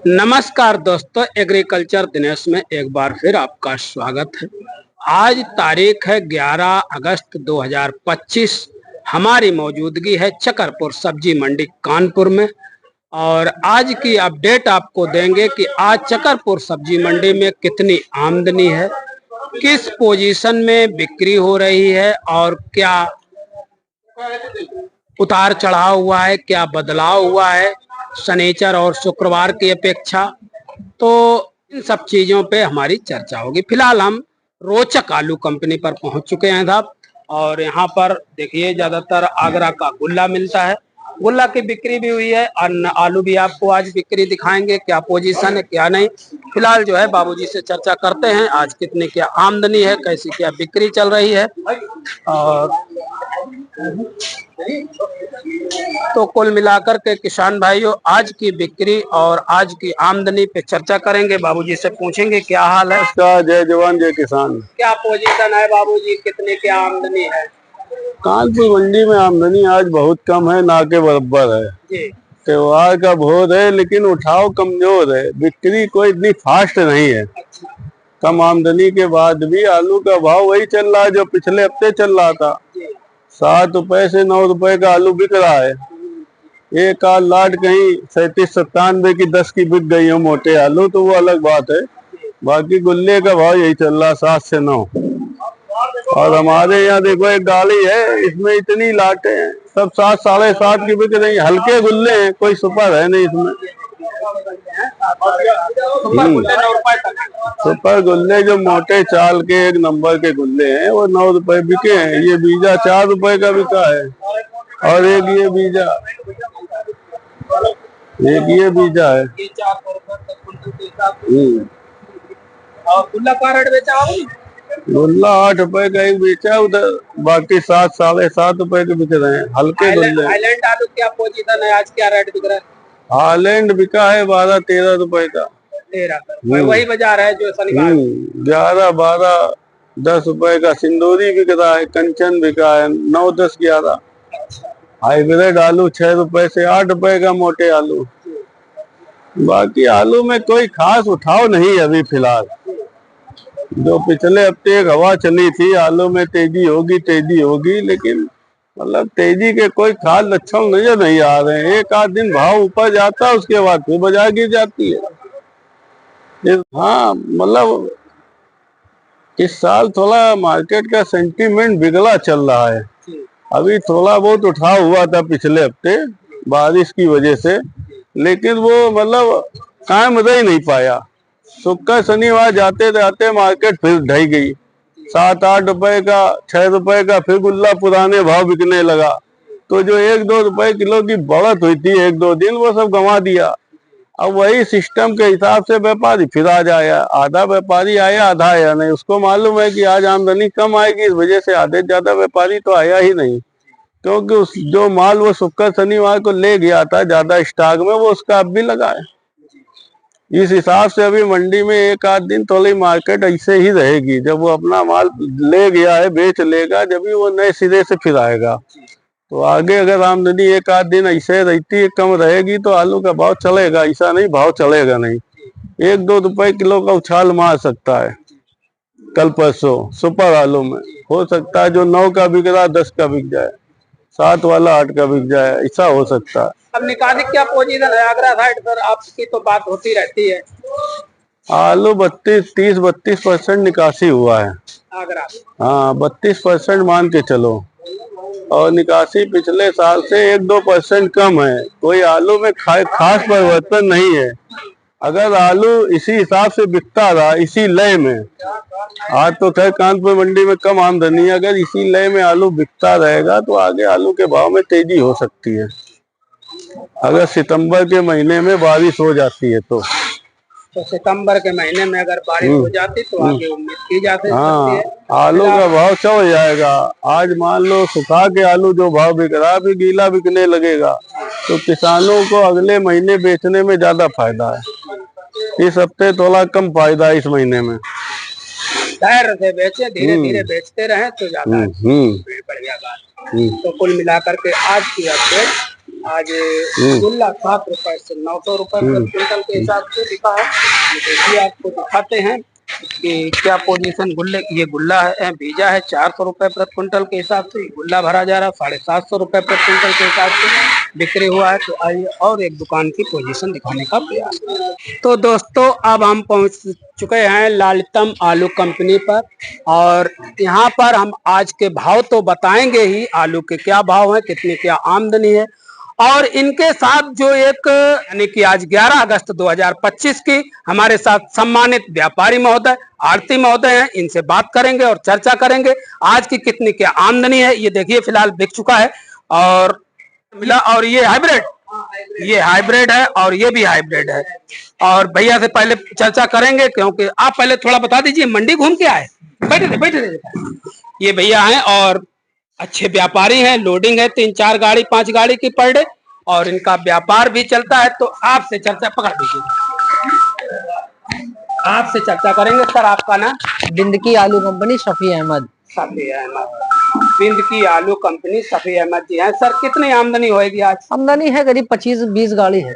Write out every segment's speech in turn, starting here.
नमस्कार दोस्तों, एग्रीकल्चर दिनेश में एक बार फिर आपका स्वागत है। आज तारीख है 11 अगस्त 2025। हमारी मौजूदगी है चकरपुर सब्जी मंडी कानपुर में और आज की अपडेट आपको देंगे कि आज चकरपुर सब्जी मंडी में कितनी आमदनी है, किस पोजीशन में बिक्री हो रही है और क्या उतार चढ़ाव हुआ है, क्या बदलाव हुआ है शनिचर और शुक्रवार की अपेक्षा। तो इन सब चीजों पे हमारी चर्चा होगी। फिलहाल हम रोचक आलू कंपनी पर पहुंच चुके हैं साहब, और यहाँ पर देखिए ज्यादातर आगरा का गुल्ला मिलता है। गुल्ला की बिक्री भी हुई है और आलू भी आपको आज बिक्री दिखाएंगे, क्या पोजीशन है क्या नहीं। फिलहाल जो है बाबूजी से चर्चा करते हैं आज कितने क्या आमदनी है, कैसी क्या बिक्री चल रही है। और तो कुल मिलाकर के किसान भाइयों आज की बिक्री और आज की आमदनी पे चर्चा करेंगे। बाबूजी से पूछेंगे क्या हाल है उसका। जय जवान जय किसान। क्या पोजीशन है बाबूजी, कितने क्या आमदनी है? कानपुर मंडी में आमदनी आज बहुत कम है, ना के बराबर है जी। त्योहार का भोज है लेकिन उठाव कमजोर है, बिक्री कोई इतनी फास्ट नहीं है। अच्छा। कम आमदनी के बाद भी आलू का भाव वही चल रहा है जो पिछले हफ्ते चल रहा था। 7 रुपए से 9 रुपए का आलू बिक रहा है। एक आध लाट कहीं 37-97 की 10 की बिक गई हो मोटे आलू तो वो अलग बात है, बाकी गुल्ले का भाव यही चल रहा 7 से 9। और हमारे यहाँ देखो एक गाड़ी है, इसमें इतनी लाटें हैं, सब 7 साढ़े 7 की बिक रही। हल्के गुल्ले हैं, कोई सुपर है नहीं इसमें। सुपर गुल्ले जो मोटे चाल के 1 नंबर के गुल्ले हैं वो 9 रुपए बिके हैं। ये बीजा 4 रुपए का बिका है और एक ये बीजा है। और गुल्ला का रेट बेचा हो? गुल्ला 8 रुपए का एक बेचा, उधर बाकी 7 साढ़े 7 रुपए के बिक रहे हैं हल्के गुल्ले। हाईलैंड आलू क्या पोजीशन है, आज क्या रेट बिक रहा है? हाईलैंड बिका है 12-13 रुपए का। 13 वही बाजार है जो शनिवार। 11-12 10 रुपए का सिंदूरी बिक रहा है, कंचन बिका है 9-10-11। हाइब्रिड आलू 6 रुपए से 8 रुपए का मोटे आलू। बाकी आलू में कोई खास उठाव नहीं अभी फिलहाल। जो पिछले हफ्ते एक हवा चली थी आलू में तेजी होगी, लेकिन मतलब तेजी के कोई खास लक्षण नजर नहीं आ रहे हैं। एक आध दिन भाव ऊपर जाता है, उसके बाद फिर बाजार गिर जाती है। हाँ, मतलब इस साल थोड़ा मार्केट का सेंटीमेंट बिगड़ा चल रहा है। अभी थोड़ा बहुत उठाव हुआ था पिछले हफ्ते बारिश की वजह से, लेकिन वो मतलब कायम रह नहीं पाया। शुक्र शनिवार जाते जाते मार्केट फिर ढह गई। 7-8 रुपए का 6 रुपए का फिर गुल्ला पुराने भाव बिकने लगा। तो जो 1-2 रुपए किलो की बढ़त हुई थी 1-2 दिन, वो सब गंवा दिया। अब वही सिस्टम के हिसाब से व्यापारी फिर आ जाया, आधा व्यापारी आया आधा आया नहीं। उसको मालूम है कि आज आमदनी कम आएगी, इस वजह से आधे ज्यादा व्यापारी तो आया ही नहीं, क्योंकि उस जो माल वो शुक्र शनिवार को ले गया था ज्यादा स्टॉक में, वो उसका अब भी लगा है। इस हिसाब से अभी मंडी में एक आध दिन थोड़ी मार्केट ऐसे ही रहेगी। जब वो अपना माल ले गया है बेच लेगा, जब भी वो नए सिरे से फिर आएगा। तो आगे अगर आमदनी एक आध दिन ऐसे रहती है, कम रहेगी, तो आलू का भाव चलेगा, ऐसा नहीं भाव चलेगा नहीं। 1-2 रुपए किलो का उछाल मार सकता है कल परसों सुपर आलू में। हो सकता है जो 9 का बिक रहा 10 का बिक जाए, 7 वाला 8 का बिक जाए, ऐसा हो सकता है। अब निकासी क्या पोजीशन है आगरा साइड पर? आपकी तो बात होती रहती है। आलू 30-32% निकासी हुआ है आगरा। हाँ, 32% मान के चलो। और निकासी पिछले साल से 1-2% कम है। कोई आलू में खास परिवर्तन नहीं है। अगर आलू इसी हिसाब से बिकता रहा इसी लय में, आज तो खैर कानपुर मंडी में कम आमदनी है, अगर इसी लय में आलू बिकता रहेगा तो आगे आलू के भाव में तेजी हो सकती है। अगर सितंबर के महीने में बारिश हो जाती है तो सितंबर के महीने में अगर बारिश हो जाती तो आगे उम्मीद की जा सकती है। हाँ, आलू का भाव चढ़ जाएगा। आज मान लो सुखा के आलू जो भाव बिक रहा है, गीला बिकने लगेगा, तो किसानों को अगले महीने बेचने में ज्यादा फायदा है। इस हफ्ते थोड़ा कम फायदा है इस महीने में। धैर्य से बेचे, धीरे धीरे बेचते रहे तो ज्यादा बढ़िया बात। तो कुल मिलाकर के आज की अपडेट आज गुल्ला 7 रुपए से 900 रुपए प्रति क्विंटल के हिसाब से बिका है। ये देखिए आपको दिखाते हैं कि क्या पोजीशन गुल्ले की। ये गुल्ला है भीजा है 400 रुपए प्रति क्विंटल के हिसाब से। गुल्ला भरा जा रहा है 750 रुपए प्रति क्विंटल के हिसाब से बिक्री हुआ है। तो आइए और एक दुकान की पोजीशन दिखाने का प्रयास करें। तो दोस्तों अब हम पहुंच चुके हैं लालितम आलू कंपनी पर, और यहाँ पर हम आज के भाव तो बताएंगे ही, आलू के क्या भाव है, कितनी क्या आमदनी है, और इनके साथ जो एक यानी कि आज 11 अगस्त 2025 की हमारे साथ सम्मानित व्यापारी महोदय, आरती महोदय हैं, इनसे बात करेंगे और चर्चा करेंगे आज की कितनी क्या आमदनी है। ये देखिए फिलहाल बिक चुका है और मिला, और ये हाइब्रिड है और ये भी हाइब्रिड है। और भैया से पहले चर्चा करेंगे, क्योंकि आप पहले थोड़ा बता दीजिए, मंडी घूम के आए, बैठे ये भैया हैं और अच्छे व्यापारी हैं। लोडिंग है 3-4 गाड़ी 5 गाड़ी की पर डे, और इनका व्यापार भी चलता है। तो आपसे चर्चा पकड़ दीजिए, आपसे चर्चा करेंगे। सर आपका नाम? बिंदकी आलू कंपनी, शफी अहमद। बिंदकी आलू कंपनी, शफी अहमद जी हैं। सर कितनी आमदनी होगी आज? आमदनी है करीब 25-20 गाड़ी है,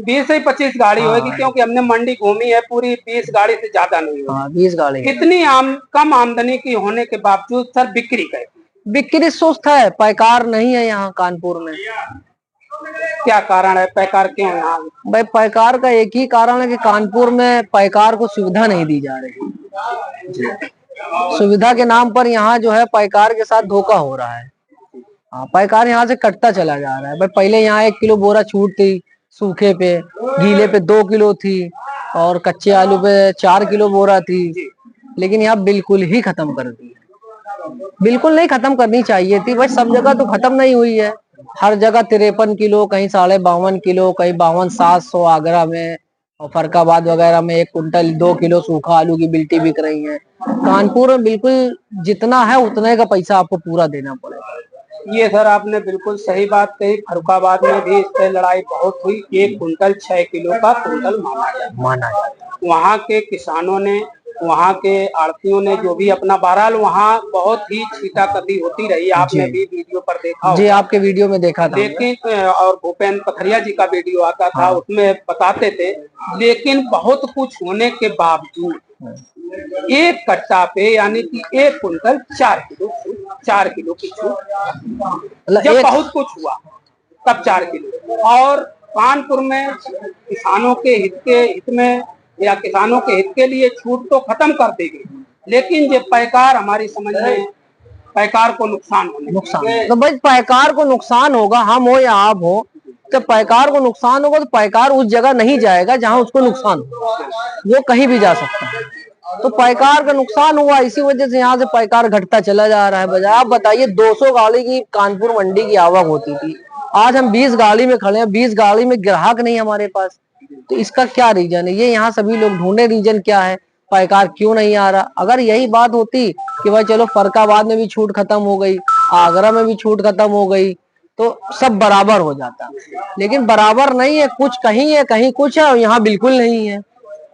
20 से 25 गाड़ी होगी, क्योंकि हमने मंडी घूमी है पूरी, 20 गाड़ी से ज्यादा नहीं होगी। 20 गाड़ी। कितनी कम आमदनी की होने के बावजूद सर बिक्री कैसी? बिक्री सुस्त है, पैकार नहीं है यहाँ कानपुर में। क्या कारण है? पैकार क्यों यहाँ? भाई पैकार का एक ही कारण है कि कानपुर में पैकार को सुविधा नहीं दी जा रही। सुविधा के नाम पर यहाँ जो है पैकार के साथ धोखा हो रहा है। पैकार यहाँ से कटता चला जा रहा है। भाई पहले यहाँ 1 किलो बोरा छूट थी, सूखे पे, गीले पे 2 किलो थी, और कच्चे आलू पे 4 किलो बोरा थी, लेकिन यहाँ बिल्कुल ही खत्म कर दी। बिल्कुल नहीं खत्म करनी चाहिए थी भाई, सब जगह तो खत्म नहीं हुई है। हर जगह 53 किलो, कहीं 52.5 किलो, कहीं 52,700 आगरा में, और फरकाबाद वगैरह में 1 कुंटल 2 किलो सूखा आलू की बिल्टी बिक रही है। कानपुर में बिल्कुल जितना है उतने का पैसा आपको पूरा देना पड़ेगा। ये सर आपने बिल्कुल सही बात कही। फरुखाबाद में भी इस पे लड़ाई बहुत हुई। 1 कुंटल 6 किलो का कुंटल माना जाता। वहाँ के किसानों ने, वहाँ के आड़तियों ने जो भी अपना, बहरहाल वहाँ बहुत ही छीटाकती होती रही। आपने भी वीडियो पर देखा जी, आपके वीडियो में देखा था। लेकिन और भूपेंद्र पथरिया जी का वीडियो आता था, उसमें बताते थे। लेकिन बहुत कुछ होने के बावजूद एक कट्टा पे यानी कि 1 कुंटल 4 किलो की छूट। जब बहुत कुछ हुआ तब 4 किलो। और कानपुर में किसानों के हित में या किसानों के हित के लिए छूट तो खत्म कर दी गई, लेकिन जो पैकार हमारी समझ में, पैकार को नुकसान तो भाई पैकार को नुकसान होगा, हम हो या आप हो, तो पैकार को नुकसान होगा। तो पैकार उस जगह नहीं जाएगा जहां उसको नुकसान हो, वो कहीं भी जा सकता है। तो पैकार का नुकसान हुआ, इसी वजह से यहाँ से पैकार घटता चला जा रहा है बाजार। आप बताइए, 200 गाड़ी की कानपुर मंडी की आवक होती थी, आज हम 20 गाड़ी में खड़े हैं, 20 गाड़ी में ग्राहक नहीं हमारे पास। तो इसका क्या रीजन है? ये यहाँ सभी लोग ढूंढे रीजन क्या है, पैकार क्यों नहीं आ रहा। अगर यही बात होती कि भाई चलो फरकाबाद में भी छूट खत्म हो गई, आगरा में भी छूट खत्म हो गई, तो सब बराबर हो जाता। लेकिन बराबर नहीं है, कुछ कहीं है कहीं कुछ है, और यहाँ बिल्कुल नहीं है।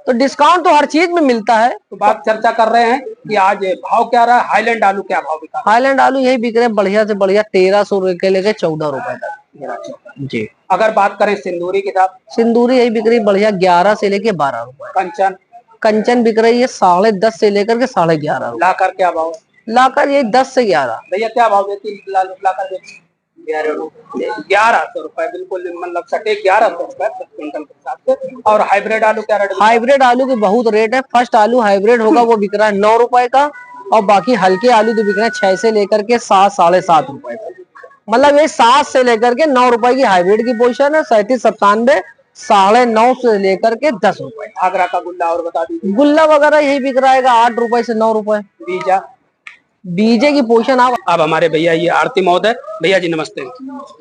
तो डिस्काउंट तो हर चीज में मिलता है। तो बात चर्चा कर रहे हैं कि आज भाव क्या रहा है। हाईलैंड आलू क्या भाव बिका? हाईलैंड आलू यही बिक रहे हैं बढ़िया से बढ़िया, 1300 रुपए के लेके 14 रुपए तक जी। अगर बात करें सिंदूरी की साथ, सिंदूरी यही बिक रही बढ़िया 11 से लेके 12 रुपए। कंचन बिक रही है 10.5 से लेकर के 11.5। लाकर क्या भाव? लाकर ये 10 से 11। भैया क्या भाव देती लाकर? 1100 रुपए, बिल्कुल मतलब सटे 1100 रुपए क्विंटल के हिसाब से। और हाइब्रिड आलू क्या रेट? हाइब्रिड आलू की बहुत रेट है। फर्स्ट आलू हाइब्रिड होगा वो बिक रहा है 9 रुपए का, और बाकी हल्के आलू तो बिक रहे हैं 6 से लेकर के 7, 7.5 रुपए का। मतलब ये 7 से लेकर के 9 रुपए की हाइब्रिड की पोजीशन है। 37, 97, 9.5 से लेकर के 10 रुपए। आगरा का गुल्ला और बता दीजिए। गुल्ला वगैरह यही बिक रहा है 8 रुपए से 9 रुपए। बीजे की पोजीशन आप अब हमारे भैया ये आरती महोदय, भैया जी नमस्ते।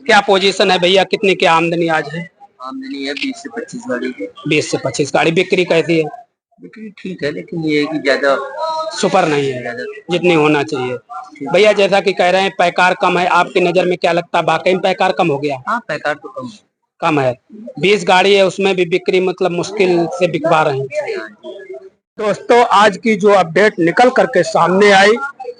क्या पोजीशन है भैया, कितनी क्या आमदनी आज है? आमदनी है 20 से 25 गाड़ी की। 20 से 25 गाड़ी। बिक्री कैसी है? बिक्री ठीक है, लेकिन ये है कि ज्यादा सुपर नहीं है जितनी होना चाहिए। भैया जैसा कि कह रहे हैं पैकार कम है, आपकी नजर में क्या लगता है, वाकई में पैकार कम हो गया? हाँ, पैकार तो कम है। 20 गाड़ी है, उसमें भी बिक्री मतलब मुश्किल से बिकवा रहे हैं। दोस्तों आज की जो अपडेट निकल करके सामने आई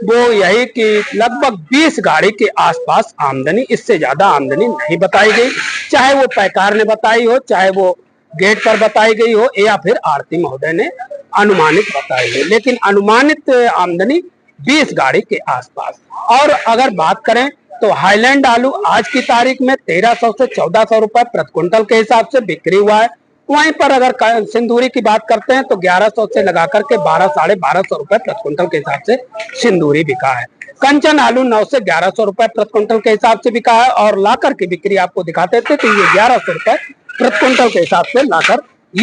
वो यही कि लगभग 20 गाड़ी के आसपास आमदनी, इससे ज्यादा आमदनी नहीं बताई गई। चाहे वो पैकार ने बताई हो, चाहे वो गेट पर बताई गई हो, या फिर आरती महोदय ने अनुमानित बताई हो, लेकिन अनुमानित आमदनी 20 गाड़ी के आसपास। और अगर बात करें तो हाईलैंड आलू आज की तारीख में 1300 से 1400 रुपए प्रति क्विंटल के हिसाब से बिक्री हुआ है। वहीं पर अगर सिंदूरी की बात करते हैं तो 1100 से लगा करके 1200 साढ़े 1200 रुपए प्रति क्विंटल के हिसाब से सिंदूरी बिका है। कंचन आलू 9 से 1100 रुपए प्रति क्विंटल के हिसाब से बिका है। और लाकर की बिक्री आपको दिखाते थे तो ये 1100 रुपए प्रति क्विंटल के हिसाब से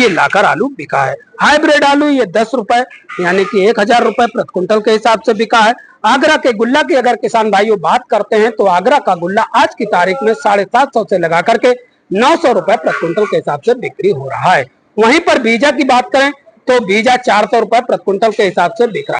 लाकर आलू बिका है। हाइब्रिड आलू ये 10 रुपए यानी कि 1000 रुपए प्रति क्विंटल के हिसाब से बिका है। आगरा के गुल्ला की अगर किसान भाइयों बात करते हैं तो आगरा का गुल्ला आज की तारीख में 750 से लगा करके 900 रुपए प्रति क्विंटल के हिसाब से बिक्री हो रहा है। वहीं पर बीजा की बात करें तो बीजा 400 रुपए प्रति क्विंटल के हिसाब से बिक रहा है।